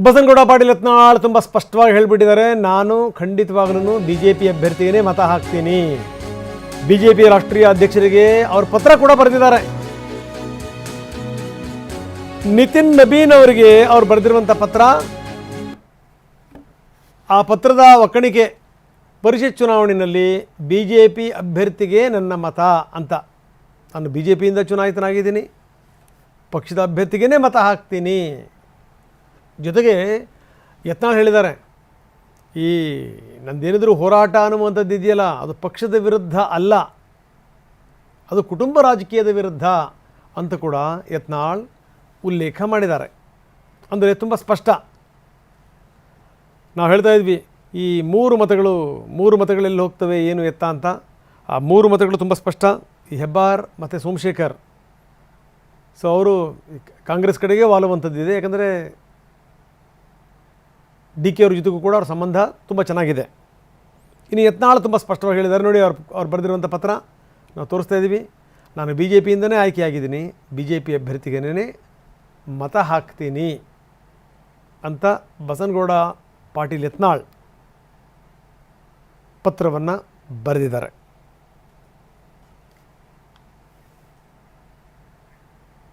ಬಸನಗೌಡ ಪಾಟೀಲ್ ಯತ್ನಾಳ್ ತುಂಬ ಸ್ಪಷ್ಟವಾಗಿ ಹೇಳಿಬಿಟ್ಟಿದ್ದಾರೆ, ನಾನು ಖಂಡಿತವಾಗ್ಲೂ BJP ಅಭ್ಯರ್ಥಿಗೇ ಮತ ಹಾಕ್ತೀನಿ. BJP ರಾಷ್ಟ್ರೀಯ ಅಧ್ಯಕ್ಷರಿಗೆ ಅವ್ರ ಪತ್ರ ಕೂಡ ಬರೆದಿದ್ದಾರೆ. ನಿತಿನ್ ನಬೀನ್ ಅವರಿಗೆ ಅವ್ರು ಬರೆದಿರುವಂಥ ಪತ್ರ, ಆ ಪತ್ರದ ಒಕ್ಕಣಿಕೆ ಪರಿಷತ್ ಚುನಾವಣೆಯಲ್ಲಿ BJP ಅಭ್ಯರ್ಥಿಗೆ ನನ್ನ ಮತ ಅಂತ. ನಾನು BJPಯಿಂದ ಚುನಾಯಿತನಾಗಿದ್ದೀನಿ, ಪಕ್ಷದ ಅಭ್ಯರ್ಥಿಗೇ ಮತ ಹಾಕ್ತೀನಿ. ಜೊತೆಗೆ ಯತ್ನಾಳ್ ಹೇಳಿದ್ದಾರೆ, ಈ ನಂದೇನಿದ್ರು ಹೋರಾಟ ಅನ್ನುವಂಥದ್ದು ಇದೆಯಲ್ಲ, ಅದು ಪಕ್ಷದ ವಿರುದ್ಧ ಅಲ್ಲ, ಅದು ಕುಟುಂಬ ರಾಜಕೀಯದ ವಿರುದ್ಧ ಅಂತ ಕೂಡ ಯತ್ನಾಳ್ ಉಲ್ಲೇಖ ಮಾಡಿದ್ದಾರೆ. ಅಂದರೆ ತುಂಬ ಸ್ಪಷ್ಟ. ನಾವು ಹೇಳ್ತಾ ಇದ್ವಿ, ಈ ಮೂರು ಮತಗಳೆಲ್ಲಿ ಹೋಗ್ತವೆ ಏನು ಎತ್ತ ಅಂತ. ಆ ಮೂರು ಮತಗಳು ತುಂಬ ಸ್ಪಷ್ಟ. ಈ ಹೆಬ್ಬಾರ್ ಮತ್ತು ಸೋಮಶೇಖರ್, ಸೊ ಅವರು ಕಾಂಗ್ರೆಸ್ ಕಡೆಗೆ ವಾಲುವಂಥದ್ದಿದೆ. ಯಾಕಂದರೆ DK ಅವ್ರ ಜೊತೆಗೂ ಕೂಡ ಅವ್ರ ಸಂಬಂಧ ತುಂಬ ಚೆನ್ನಾಗಿದೆ. ಇನ್ನು ಯತ್ನಾಳ್ ತುಂಬ ಸ್ಪಷ್ಟವಾಗಿ ಹೇಳಿದ್ದಾರೆ, ನೋಡಿ ಅವ್ರು ಬರೆದಿರುವಂಥ ಪತ್ರ ನಾವು ತೋರಿಸ್ತಾ ಇದ್ದೀವಿ. ನಾನು BJPಯಿಂದನೇ ಆಯ್ಕೆಯಾಗಿದ್ದೀನಿ, BJP ಅಭ್ಯರ್ಥಿಗೇನೇ ಮತ ಹಾಕ್ತೀನಿ ಅಂತ ಬಸನಗೌಡ ಪಾಟೀಲ್ ಯತ್ನಾಳ್ ಪತ್ರವನ್ನು ಬರೆದಿದ್ದಾರೆ.